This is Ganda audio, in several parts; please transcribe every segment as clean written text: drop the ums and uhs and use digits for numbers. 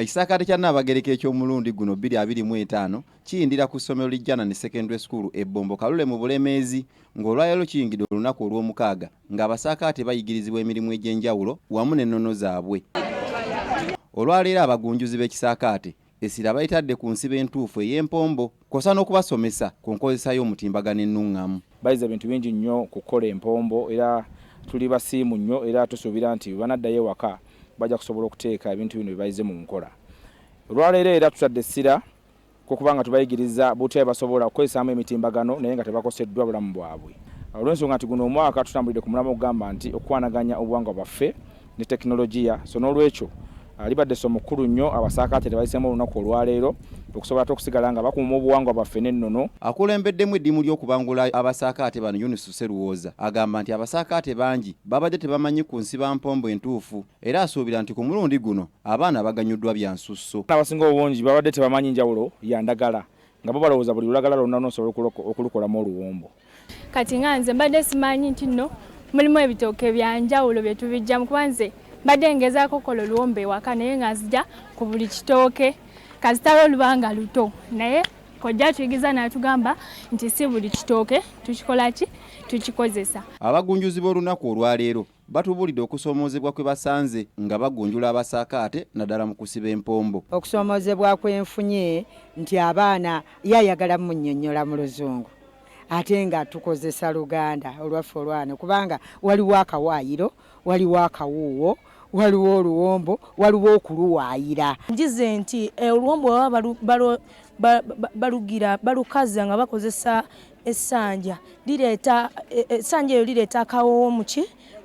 Ekisaakaate kya Nnaabagereka eky'omulundi guno 2025 kiyindira ku ssomero Lijjanani Secondary School e Bombo Kalule mu Bulemeezi ng'olwaleero kiyingidde olunaku olw'omukaaga ng'abasaakaate bayigirizibwa emirimu egy'enjawulo wamu n'ennono zaabwe. Olwaleero abagunjuzi b'ekisaakaate essira bayitadde ku nsibo entuufu ey'empombo kw'ossa n'okubasomesa ku nkozesa y'omutimbagano ennungamu. Bayize ebintu bingi nnyo kukola empombo era tuli basiimu nnyo era tusuubira nti banaddayo ewaka bajja kusobola okuteeka ebintu bino bye mu nkola. Olwaleero era tutadde essira kubanga tubayigiriza butya basobola okukozesaamu emitimbagano naye nga tebakoseddwa bulamu bwabwe. Olw'ensonga nti guno omwaka tutambulidde ku mulamwa ogugamba nti okwanaganya obuwangwa bwaffe ne tekinologiya, so n'olwekyo libadde essomo kkulu nnyo abasaakaate tebayiseemu olunaku olwaleero okusobola okusigala nga bakuuma obuwangwa bwaffe n'ennono. Akulembeddemu eddimu ly'okubangula abasaakaate bano Yunusu Sseruwooza agamba nti abasaakaate bangi babadde tebamanyi ku nsiba mpombo entuufu era asuubira nti ku mulundi guno abaana baganyuddwa bya nsusso. Abasinga obungi babadde tebamanyi njawulo ya ndagala nga bo balowooza buli lulagala lwonna n'osobola okulukolamu oluwombo. Kati nga nze mbadde simanyi nti nno mulimu ebitooke bya njawulo bye tubijjamu kuba nze mbadde ngezaako okukola oluwombo ewaka naye nga nzija ku buli kitooke kasitala olubanga luto naye kojja tuyigiza n'atugamba nti si buli kitooke tukikola ki tukikozesa. Abagunjuzi b'olunaku olwaleero batubuulidde okusoomoozebwa kwe basanze nga bagunjula abasaakaate naddala mu kusiba empombo. Okusoomoozebwa kwenfunye nti abaana yayagala munnyonnyola mu Luzungu ate nga tukozesa Luganda olwaffe olwana kubanga waliwo akawaayiro, waliwo akawuuwo, waliwo oluwombo, waliwo okuluwaayira. Njize nti oluwombo baba balugira balukaza nga bakozesa essanja lireeta essanja eyo lireeta akawoowo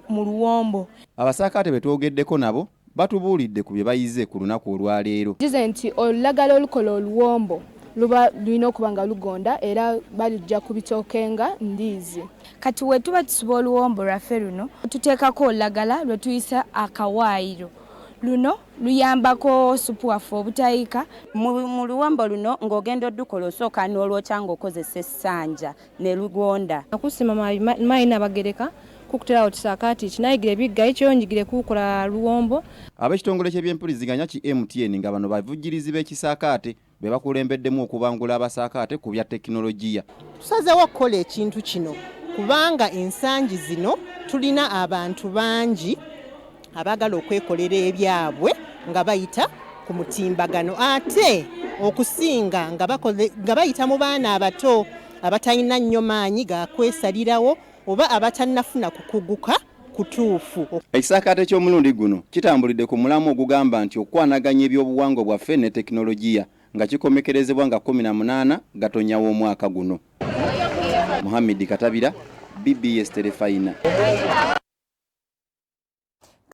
mu luwombo. Abasaakaate betwogeddeko nabo batubuulidde ku bye bayize ku lunaku olwaleero. Njize nti olulagala olukola oluwombo luba lulina okuba nga lugonda era balijja ku bitooke nga ndiizi. Kati we tuba tusiba oluwombo lwaffe luno tuteekako olulagala lwe tuyisa akawaayiro. Luno luyambako supu waffe obutayika. Mu luwombo luno ng'ogenda oddukola osooka n'olwokya ng'okozesa essanja ne lugonda. Okusima mayi Nnaabagereka kukuterawo kisaakaate kinayigire ebiggayi kyonjigire kukola luwombo. Ab'ekitongole ky'ebyempuliziganya ki MTN nga bano bavujjirizi b'ekisaakaate be bakulembeddemu okubangula abasaakaate ku bya tekinologiya. Tusazeewo okukola ekintu kino kubanga ensangi zino tulina abantu bangi abaagala okwekolera ebyabwe nga bayita ku mutimbagano ate okusinga nga bayita mu baana abato abatalina nnyo maanyi ga kwesalirawo oba abatannafuna kukuguka kutuufu. Ekisaakaate ky'omulundi guno kitambulidde ku mulamwa ogugamba nti okwanaganya ebyobuwangwa bwaffe ne tekinologiya nga kikomekerezebwa nga 18 Gatonnya w'omwaka guno. Muhammad Katabira, BBS Telefayina.